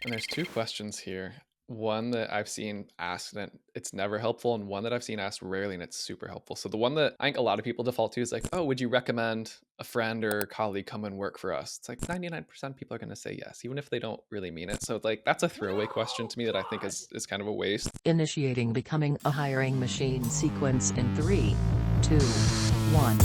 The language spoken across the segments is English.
And there's two questions here. One that I've seen asked and it's never helpful, and one that I've seen asked rarely and it's super helpful. So the one that I think a lot of people default to is like, "Oh, would you recommend a friend or colleague come and work for us?" It's like 99% of people are going to say yes, even if they don't really mean it. So like that's a throwaway question to me that I think is kind of a waste. Initiating becoming a hiring machine sequence in 3, 2, 1.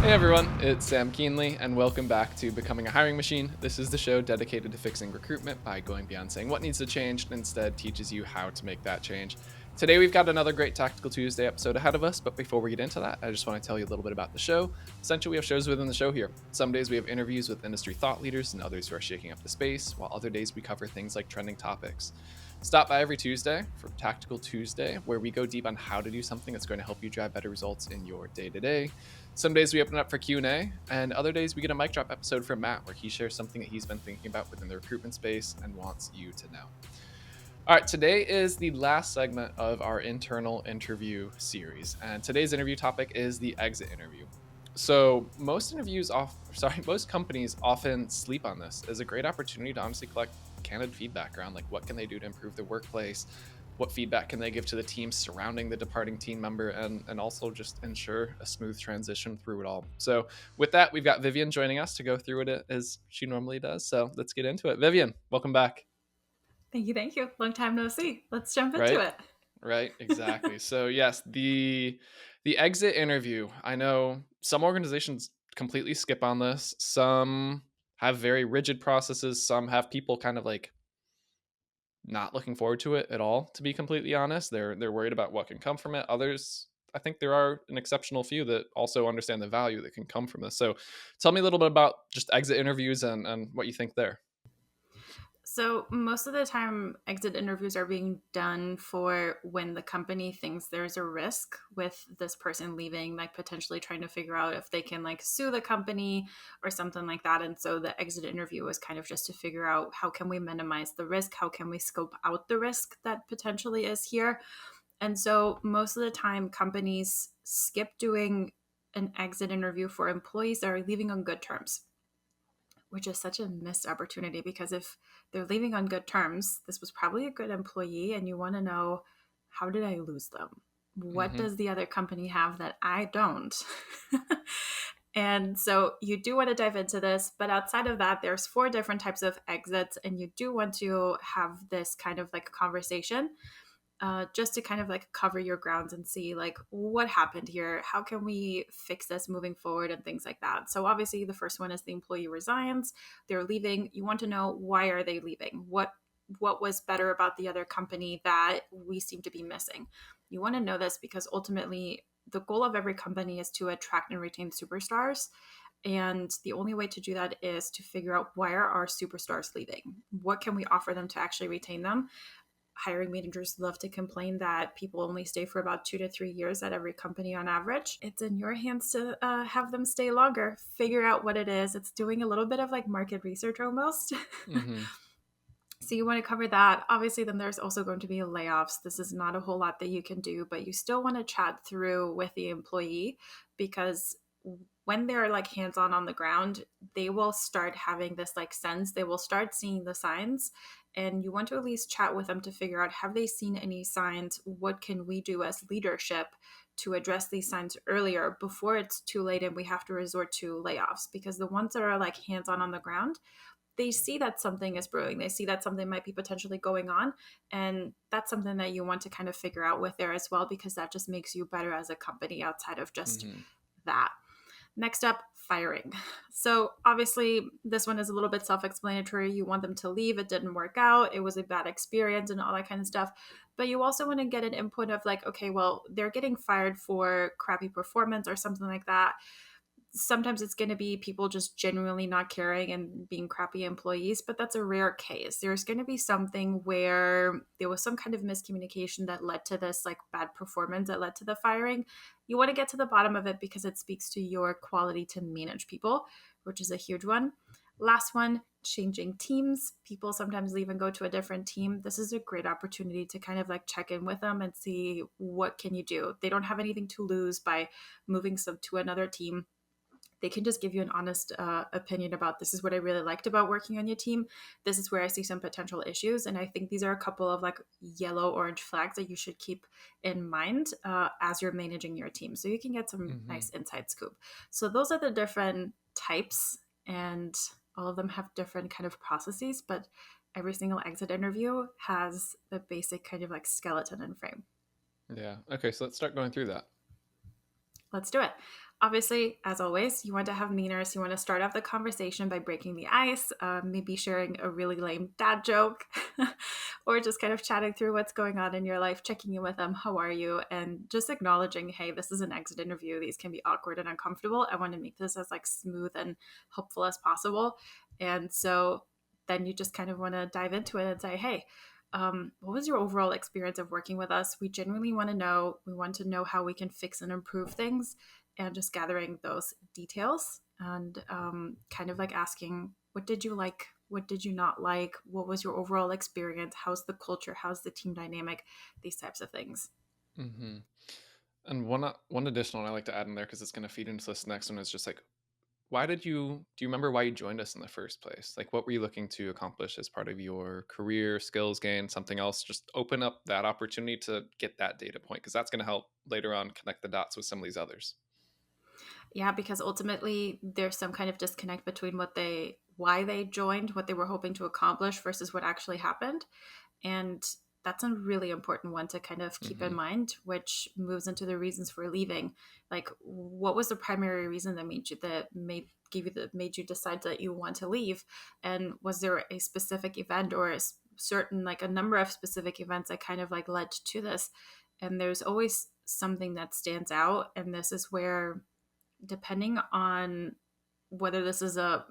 Hey everyone, it's Sam Keenly, and welcome back to Becoming a Hiring Machine. This is the show dedicated to fixing recruitment by going beyond saying what needs to change and instead teaches you how to make that change. Today we've got another great Tactical Tuesday episode ahead of us, but before we get into that, I just want to tell you a little bit about the show. Essentially, we have shows within the show here. Some days we have interviews with industry thought leaders and others who are shaking up the space, while other days we cover things like trending topics. Stop by every Tuesday for Tactical Tuesday, where we go deep on how to do something that's going to help you drive better results in your day-to-day. Some days we open up for Q&A, and other days we get a mic drop episode from Matt where he shares something that he's been thinking about within the recruitment space and wants you to know. All right, today is the last segment of our internal interview series, and today's interview topic is the exit interview. So most companies often sleep on this as a great opportunity to honestly collect candid feedback around like what can they do to improve their workplace, what feedback can they give to the team surrounding the departing team member, and also just ensure a smooth transition through it all. So with that, we've got Vivien joining us to go through it as she normally does. So let's get into it. Vivien, welcome back. Thank you. Thank you. Long time no see. Let's jump into Right? it. Right, exactly. So yes, the exit interview. I know some organizations completely skip on this. Some have very rigid processes. Some have people kind of like not looking forward to it at all, to be completely honest. They're worried about what can come from it. Others, I think there are an exceptional few that also understand the value that can come from this. So tell me a little bit about just exit interviews and what you think there. So, most of the time, exit interviews are being done for when the company thinks there's a risk with this person leaving, like potentially trying to figure out if they can like sue the company or something like that. And so the exit interview is kind of just to figure out how can we minimize the risk? How can we scope out the risk that potentially is here? And so most of the time, companies skip doing an exit interview for employees that are leaving on good terms, which is such a missed opportunity because if they're leaving on good terms, this was probably a good employee and you want to know, how did I lose them? What Mm-hmm. does the other company have that I don't? And so you do want to dive into this, but outside of that, there's 4 different types of exits, and you do want to have this kind of like conversation just to kind of like cover your grounds and see like what happened here, how can we fix this moving forward, and things like that. So obviously the first one is the employee resigns, they're leaving. You want to know, why are they leaving? What was better about the other company that we seem to be missing? You want to know this because ultimately the goal of every company is to attract and retain superstars. And the only way to do that is to figure out, why are our superstars leaving? What can we offer them to actually retain them? Hiring managers love to complain that people only stay for about 2 to 3 years at every company on average. It's in your hands to have them stay longer. Figure out what it is. It's doing a little bit of like market research almost. Mm-hmm. So you want to cover that. Obviously, then there's also going to be layoffs. This is not a whole lot that you can do, but you still want to chat through with the employee because when they're like hands-on on the ground, they will start having this like sense. They will start seeing the signs, and you want to at least chat with them to figure out, have they seen any signs? What can we do as leadership to address these signs earlier before it's too late and we have to resort to layoffs? Because the ones that are like hands-on the ground, they see that something is brewing. They see that something might be potentially going on. And that's something that you want to kind of figure out with there as well, because that just makes you better as a company outside of just Mm-hmm. that. Next up, firing. So obviously this one is a little bit self-explanatory. You want them to leave. It didn't work out. It was a bad experience and all that kind of stuff. But you also want to get an input of like, okay, well, they're getting fired for crappy performance or something like that. Sometimes it's going to be people just genuinely not caring and being crappy employees, but that's a rare case. There's going to be something where there was some kind of miscommunication that led to this like bad performance that led to the firing. You want to get to the bottom of it because it speaks to your quality to manage people, which is a huge one. Last one, changing teams. People sometimes leave and go to a different team. This is a great opportunity to kind of like check in with them and see, what can you do? They don't have anything to lose by moving some to another team. they can just give you an honest opinion about, this is what I really liked about working on your team. This is where I see some potential issues. And I think these are a couple of like yellow orange flags that you should keep in mind as you're managing your team. So you can get some Mm-hmm. nice inside scoop. So those are the different types, and all of them have different kind of processes, but every single exit interview has the basic kind of like skeleton and frame. Yeah. Okay, so let's start going through that. Let's do it. Obviously, as always, you want to have manners. You want to start off the conversation by breaking the ice, maybe sharing a really lame dad joke, or just kind of chatting through what's going on in your life, checking in with them. How are you? And just acknowledging, hey, this is an exit interview. These can be awkward and uncomfortable. I want to make this as like smooth and helpful as possible. And so then you just kind of want to dive into it and say, hey, what was your overall experience of working with us? We genuinely want to know. We want to know how we can fix and improve things, and just gathering those details and kind of like asking, what did you like? What did you not like? What was your overall experience? How's the culture? How's the team dynamic? These types of things. Mm-hmm. And one additional I like to add in there because it's going to feed into this next one is just like, why did you do you remember why you joined us in the first place? Like, what were you looking to accomplish as part of your career, skills gain, something else? Just open up that opportunity to get that data point because that's going to help later on connect the dots with some of these others. Yeah, because ultimately there's some kind of disconnect between why they joined, what they were hoping to accomplish versus what actually happened. And that's a really important one to kind of keep in Mm-hmm. mind, which moves into the reasons for leaving. Like, what was the primary reason that made you decide that you want to leave? And was there a specific event or a certain, like a number of specific events that kind of like led to this? And there's always something that stands out. And this is where, depending on whether this is a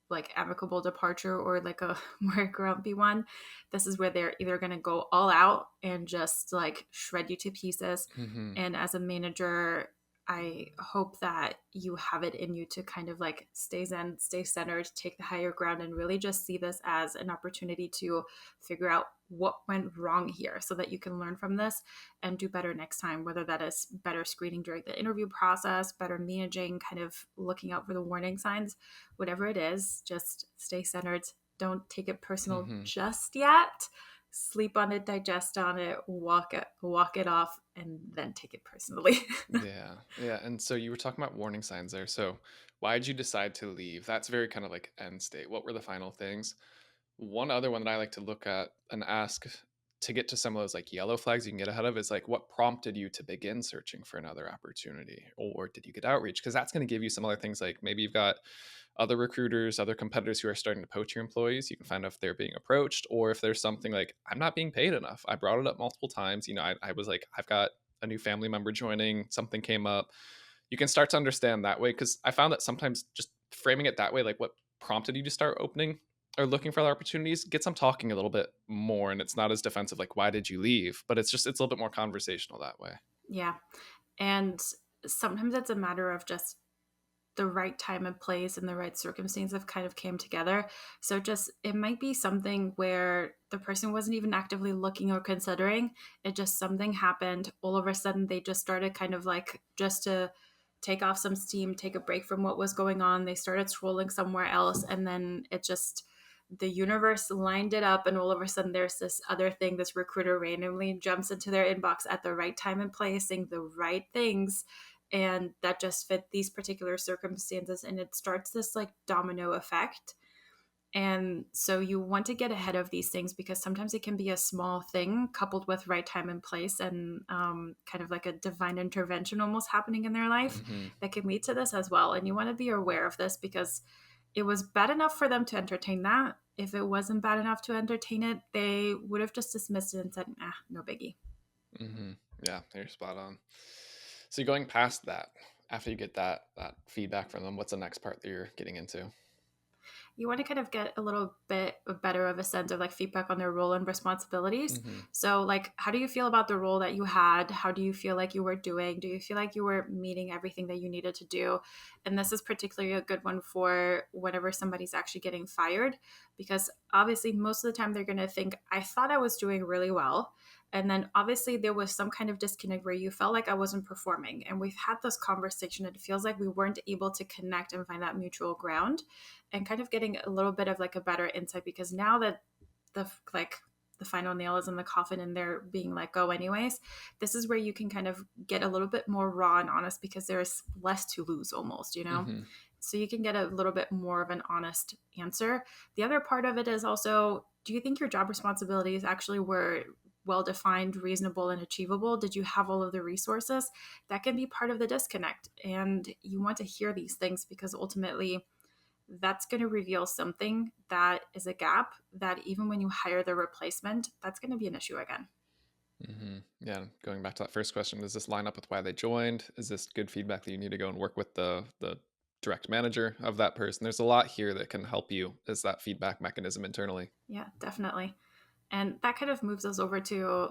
like amicable departure or like a more grumpy one, this is where they're either going to go all out and just like shred you to pieces. Mm-hmm. And as a manager, I hope that you have it in you to kind of like stay zen, stay centered, take the higher ground, and really just see this as an opportunity to figure out what went wrong here so that you can learn from this and do better next time, whether that is better screening during the interview process, better managing, kind of looking out for the warning signs, whatever it is. Just stay centered. Don't take it personal Mm-hmm. just yet. Sleep on it, digest on it, walk it off, and then take it personally. Yeah. Yeah. And so you were talking about warning signs there. So why did you decide to leave? That's very kind of like end state. What were the final things? One other one that I like to look at and ask to get to some of those like yellow flags you can get ahead of is like, what prompted you to begin searching for another opportunity? Or did you get outreach? Because that's going to give you some other things like maybe you've got other recruiters, other competitors who are starting to poach your employees. You can find out if they're being approached or if there's something like, I'm not being paid enough. I brought it up multiple times. I was like, I've got a new family member joining, something came up. You can start to understand that way because I found that sometimes just framing it that way, like what prompted you to start opening or looking for other opportunities, gets them talking a little bit more, and it's not as defensive like why did you leave, but it's a little bit more conversational that way. Yeah. And sometimes it's a matter of just the right time and place and the right circumstance have kind of came together. So just it might be something where the person wasn't even actively looking or considering. It just something happened. All of a sudden they just started kind of like just to take off some steam, take a break from what was going on. They started scrolling somewhere else, and then it just the universe lined it up, and all of a sudden there's this other thing. This recruiter randomly jumps into their inbox at the right time and place saying the right things, and that just fit these particular circumstances, and it starts this like domino effect. And so you want to get ahead of these things because sometimes it can be a small thing coupled with right time and place, and kind of like a divine intervention almost happening in their life Hmm. that can lead to this as well. And you want to be aware of this because it was bad enough for them to entertain that. If it wasn't bad enough to entertain it, they would have just dismissed it and said, no biggie. Hmm. Yeah, you're spot on. So you're going past that, after you get that feedback from them, what's the next part that you're getting into? You want to kind of get a little bit better of a sense of like feedback on their role and responsibilities. Hmm. So like, how do you feel about the role that you had? How do you feel like you were doing? Do you feel like you were meeting everything that you needed to do? And this is particularly a good one for whenever somebody's actually getting fired, because obviously most of the time they're going to think, I thought I was doing really well. And then obviously there was some kind of disconnect where you felt like I wasn't performing. And we've had this conversation. It feels like we weren't able to connect and find that mutual ground, and kind of getting a little bit of like a better insight, because now that the like the final nail is in the coffin and they're being let go anyways, this is where you can kind of get a little bit more raw and honest, because there's less to lose almost, you know? Mm-hmm. So you can get a little bit more of an honest answer. The other part of it is also, do you think your job responsibilities actually were well defined, reasonable, and achievable? Did you have all of the resources? That can be part of the disconnect. And you want to hear these things, because ultimately that's going to reveal something that is a gap that even when you hire the replacement, that's going to be an issue again. Mm-hmm. Yeah. Going back to that first question, does this line up with why they joined? Is this good feedback that you need to go and work with the direct manager of that person? There's a lot here that can help you as that feedback mechanism internally. Yeah, definitely. And that kind of moves us over to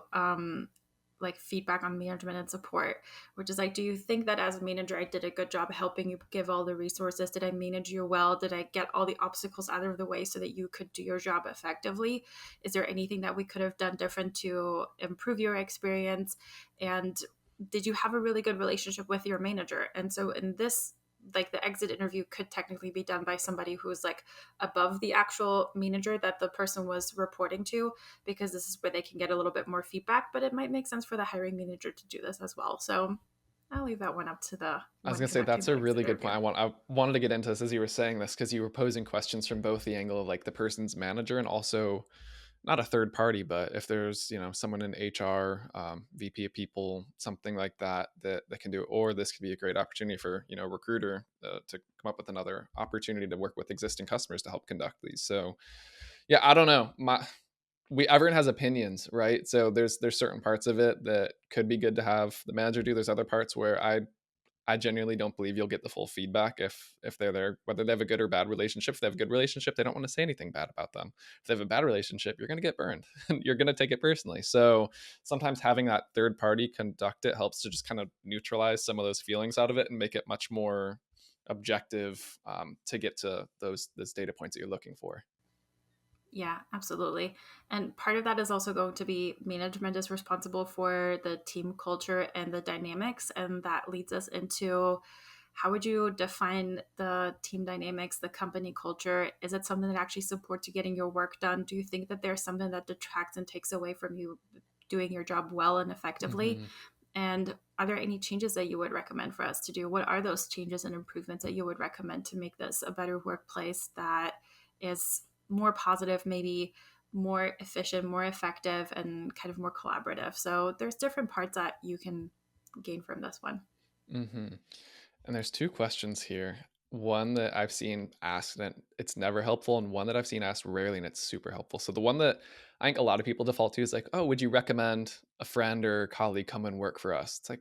like feedback on management and support, which is like, do you think that as a manager, I did a good job helping you give all the resources? Did I manage you well? Did I get all the obstacles out of the way so that you could do your job effectively? Is there anything that we could have done different to improve your experience? And did you have a really good relationship with your manager? And so in this, like the exit interview could technically be done by somebody who's like above the actual manager that the person was reporting to, because this is where they can get a little bit more feedback. But it might make sense for the hiring manager to do this as well. So I'll leave that one up to the I was one gonna say conducting that's the a exit really good interview. point. I wanted to get into this as you were saying this because you were posing questions from both the angle of like the person's manager and also not a third party, but if there's someone in HR, VP of people, something like that that can do it, or this could be a great opportunity for recruiter to come up with another opportunity to work with existing customers to help conduct these. So yeah, I don't know. Everyone has opinions, right? So there's certain parts of it that could be good to have the manager do. There's other parts where I genuinely don't believe you'll get the full feedback if they're there, whether they have a good or bad relationship. If they have a good relationship, they don't want to say anything bad about them. If they have a bad relationship, you're going to get burned and you're going to take it personally. So sometimes having that third party conduct it helps to just kind of neutralize some of those feelings out of it and make it much more objective, to get to those data points that you're looking for. Yeah, absolutely. And part of that is also going to be management is responsible for the team culture and the dynamics. And that leads us into, how would you define the team dynamics, the company culture? Is it something that actually supports you getting your work done? Do you think that there's something that detracts and takes away from you doing your job well and effectively? Mm-hmm. And are there any changes that you would recommend for us to do? What are those changes and improvements that you would recommend to make this a better workplace that is more positive, maybe more efficient, more effective, and kind of more collaborative? So there's different parts that you can gain from this one. Mm-hmm. And there's two questions here. One that I've seen asked and it's never helpful, and one that I've seen asked rarely and it's super helpful. So the one that I think a lot of people default to is like, "Oh, would you recommend a friend or colleague come and work for us?" It's like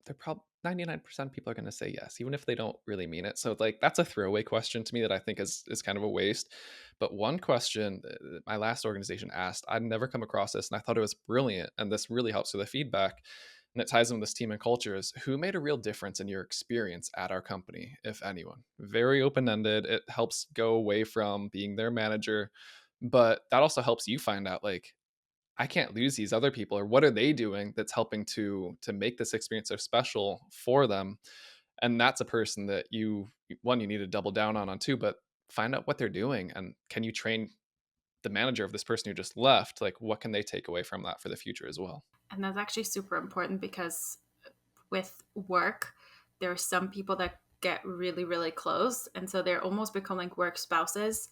they're probably 99% of people are going to say yes, even if they don't really mean it. So like that's a throwaway question to me that I think is kind of a waste. But one question that my last organization asked, I'd never come across this, and I thought it was brilliant, and this really helps with the feedback. And it ties in with this team and culture is who made a real difference in your experience at our company, if anyone. Very open ended. It helps go away from being their manager, but that also helps you find out like I can't lose these other people, or what are they doing that's helping to make this experience so special for them. And that's a person that you need to double down on two, but find out what they're doing, and can you train the manager of this person who just left, like what can they take away from that for the future as well. And that's actually super important, because with work, there are some people that get really, really close. And so they're almost become like work spouses.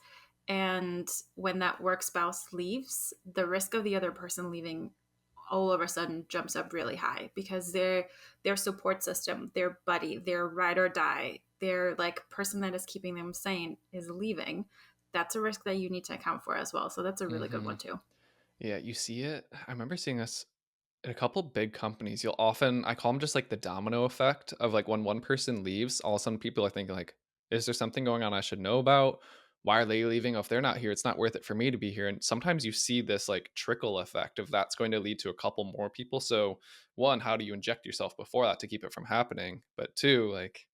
And when that work spouse leaves, the risk of the other person leaving all of a sudden jumps up really high, because their support system, their buddy, their ride or die, their like person that is keeping them sane is leaving. That's a risk that you need to account for as well. So that's a really good Hmm. one too. Yeah, you see it. I remember seeing this in a couple big companies. You'll often, I call them just like the domino effect of like when one person leaves, all of a sudden people are thinking like, is there something going on I should know about? Why are they leaving? Oh, if they're not here, it's not worth it for me to be here. And sometimes you see this like trickle effect of that's going to lead to a couple more people. So one, how do you inject yourself before that to keep it from happening? But two, like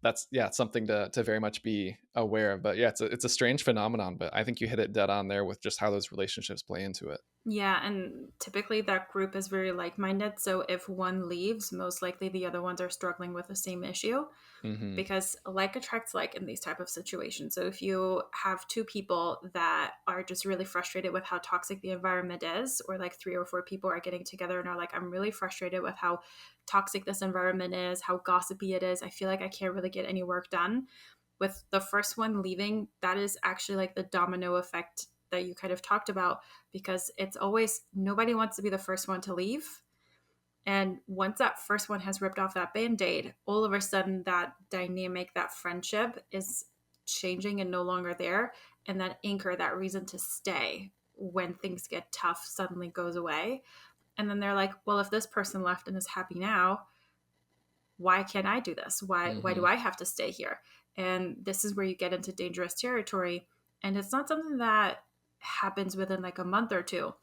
that's yeah, it's something to very much be aware of. But yeah, it's a strange phenomenon, but I think you hit it dead on there with just how those relationships play into it. Yeah, and typically that group is very like-minded. So if one leaves, most likely the other ones are struggling with the same issue, Mm-hmm. because like attracts like in these type of situations. So if you have two people that are just really frustrated with how toxic the environment is, or like three or four people are getting together and are like, I'm really frustrated with how toxic this environment is, how gossipy it is, I feel like I can't really get any work done. With the first one leaving, that is actually like the domino effect that you kind of talked about, because it's always nobody wants to be the first one to leave. And once that first one has ripped off that band aid, all of a sudden that dynamic, that friendship is changing and no longer there. And that anchor, that reason to stay when things get tough, suddenly goes away. And then they're like, well, if this person left and is happy now, why can't I do this? Why Mm-hmm. do I have to stay here? And this is where you get into dangerous territory. And it's not something that happens within like a month or two.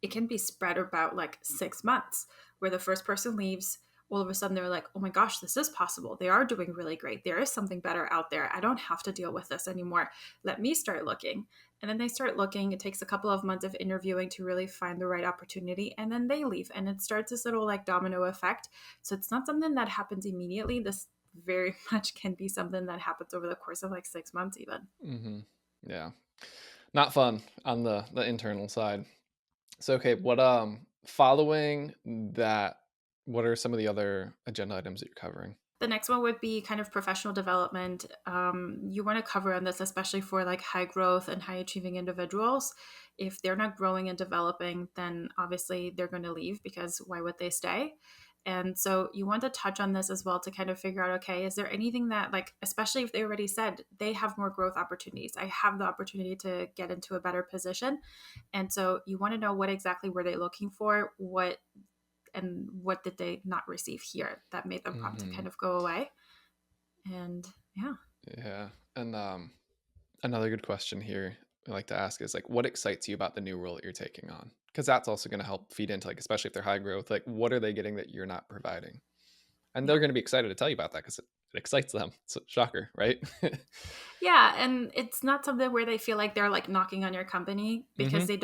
It can be spread about like 6 months, where the first person leaves, all of a sudden they're like, oh my gosh, this is possible, they are doing really great, there is something better out there, I don't have to deal with this anymore, let me start looking. And then they start looking, it takes a couple of months of interviewing to really find the right opportunity, and then they leave, and it starts this little like domino effect. So it's not something that happens immediately. This very much can be something that happens over the course of like 6 months even. Mm-hmm. Yeah. Not fun on the internal side. So okay, what following that, what are some of the other agenda items that you're covering? The next one would be kind of professional development. You want to cover on this, especially for like high growth and high achieving individuals. If they're not growing and developing, then obviously they're going to leave, because why would they stay? And so you want to touch on this as well to kind of figure out, okay, is there anything that, like, especially if they already said they have more growth opportunities, I have the opportunity to get into a better position. And so you want to know what exactly were they looking for, what did they not receive here that made them prompt to Mm-hmm. kind of go away. And yeah. Yeah. And another good question here I like to ask is like, what excites you about the new role that you're taking on? Because that's also going to help feed into like, especially if they're high growth, like what are they getting that you're not providing? And they're Yeah. going to be excited to tell you about that because it excites them. It's a shocker, right? Yeah, and it's not something where they feel like they're like knocking on your company, Mm-hmm. because they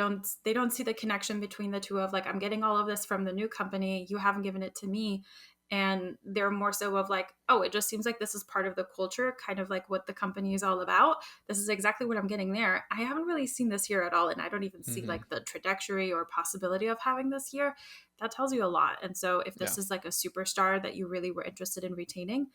don't see the connection between the two of like, I'm getting all of this from the new company, you haven't given it to me. And they're more so of like, oh, it just seems like this is part of the culture, kind of like what the company is all about. This is exactly what I'm getting there. I haven't really seen this here at all, and I don't even see Mm-hmm. like the trajectory or possibility of having this here. That tells you a lot. And so if Yeah. this is like a superstar that you really were interested in retaining,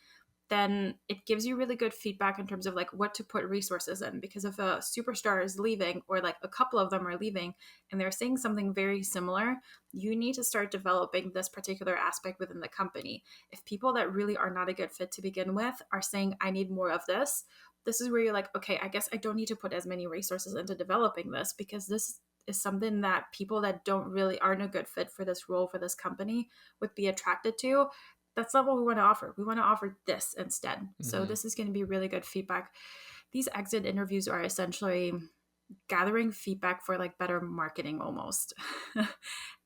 then it gives you really good feedback in terms of like what to put resources in. Because if a superstar is leaving, or like a couple of them are leaving, and they're saying something very similar, you need to start developing this particular aspect within the company. If people that really are not a good fit to begin with are saying, I need more of this, this is where you're like, okay, I guess I don't need to put as many resources into developing this, because this is something that people that don't really aren't a good fit for this role, for this company, would be attracted to. That's not what we want to offer. We want to offer this instead. So Mm-hmm. this is going to be really good feedback. These exit interviews are essentially gathering feedback for like better marketing almost.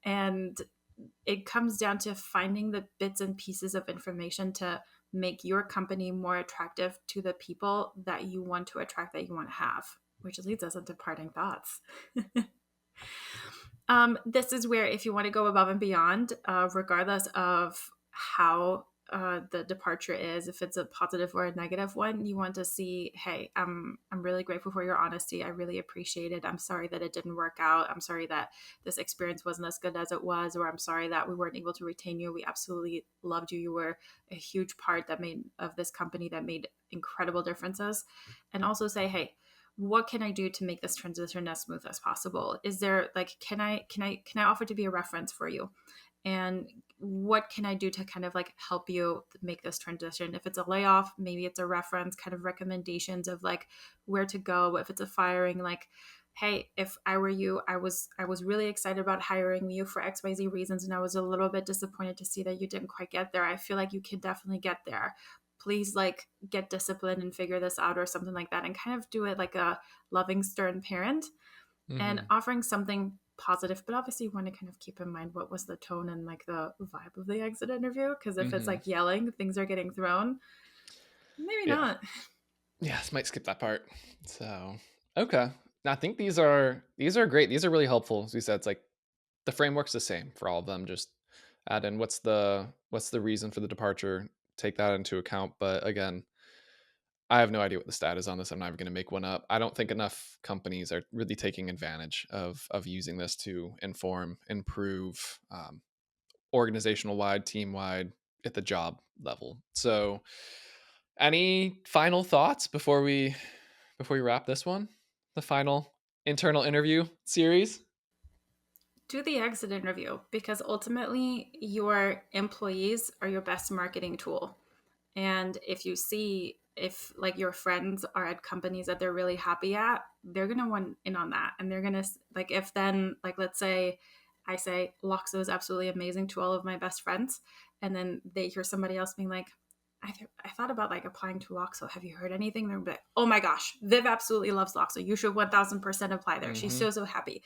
And it comes down to finding the bits and pieces of information to make your company more attractive to the people that you want to attract, that you want to have, which leads us into parting thoughts. This is where, if you want to go above and beyond, regardless of how the departure is, if it's a positive or a negative one, you want to see, hey, I'm really grateful for your honesty. I really appreciate it. I'm sorry that it didn't work out. I'm sorry that this experience wasn't as good as it was, or I'm sorry that we weren't able to retain you. We absolutely loved you. You were a huge part that made of this company, that made incredible differences. And also say, hey, what can I do to make this transition as smooth as possible? Is there like, can I offer to be a reference for you? And what can I do to kind of like help you make this transition? If it's a layoff, maybe it's a reference, kind of recommendations of like where to go. If it's a firing, like, hey, if I were you, I was really excited about hiring you for XYZ reasons, and I was a little bit disappointed to see that you didn't quite get there. I feel like you could definitely get there. Please like get disciplined and figure this out, or something like that, and kind of do it like a loving, stern parent, and Mm-hmm. offering something positive. But obviously you want to kind of keep in mind what was the tone and like the vibe of the exit interview, because if it's Mm-hmm. like yelling, things are getting thrown, maybe Yeah. not. Yeah, this might skip that part. So okay. I think these are great. These are really helpful. As we said, it's like the framework's the same for all of them. Just add in what's the reason for the departure, take that into account. But again, I have no idea what the stat is on this. I'm not even going to make one up. I don't think enough companies are really taking advantage of using this to inform, improve, organizational wide, team wide, at the job level. So, any final thoughts before we wrap this one? The final internal interview series. Do the exit interview, because ultimately your employees are your best marketing tool. And if you see, if like your friends are at companies that they're really happy at, they're going to want in on that. And they're going to, like, if then, like, let's say I say Loxo is absolutely amazing to all of my best friends, and then they hear somebody else being like, I thought about like applying to Loxo. Have you heard anything? They're like, oh my gosh, Viv absolutely loves Loxo. You should 1000% apply there. She's Mm-hmm. so happy.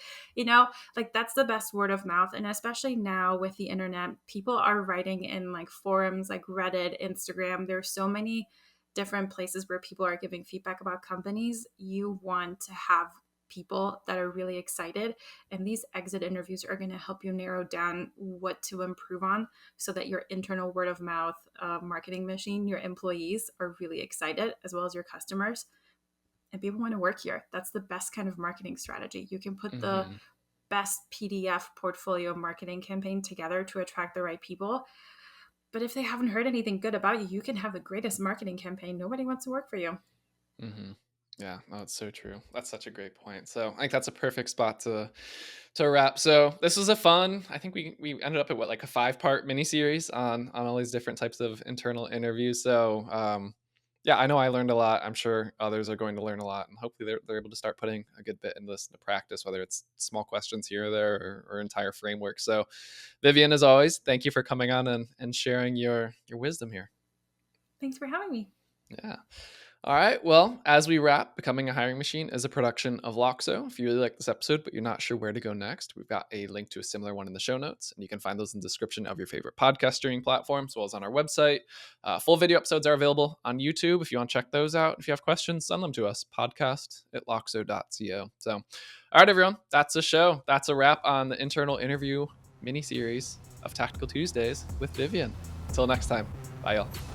Like that's the best word of mouth. And especially now with the internet, people are writing in like forums like Reddit, Instagram. There's so many different places where people are giving feedback about companies. You want to have people that are really excited, and these exit interviews are going to help you narrow down what to improve on, so that your internal word of mouth marketing machine, your employees are really excited, as well as your customers, and people want to work here. That's the best kind of marketing strategy. You can put the Mm-hmm. best PDF portfolio marketing campaign together to attract the right people, but if they haven't heard anything good about you, you can have the greatest marketing campaign. Nobody wants to work for you. Mm-hmm. Yeah, no, that's so true. That's such a great point. So I think that's a perfect spot to wrap. So this was a fun. I think we ended up at what, like a 5-part mini series on all these different types of internal interviews. So yeah, I know I learned a lot. I'm sure others are going to learn a lot, and hopefully they're able to start putting a good bit in this into practice, whether it's small questions here or there, or entire framework. So Vivien, as always, thank you for coming on and sharing your wisdom here. Thanks for having me. Yeah. All right. Well, as we wrap, Becoming a Hiring Machine is a production of Loxo. If you really like this episode, but you're not sure where to go next, we've got a link to a similar one in the show notes, and you can find those in the description of your favorite podcast streaming platform, as well as on our website. Full video episodes are available on YouTube. If you want to check those out, if you have questions, send them to us, podcast@loxo.co. So, all right, everyone, that's a show. That's a wrap on the internal interview mini series of Tactical Tuesdays with Vivien. Until next time, bye, y'all.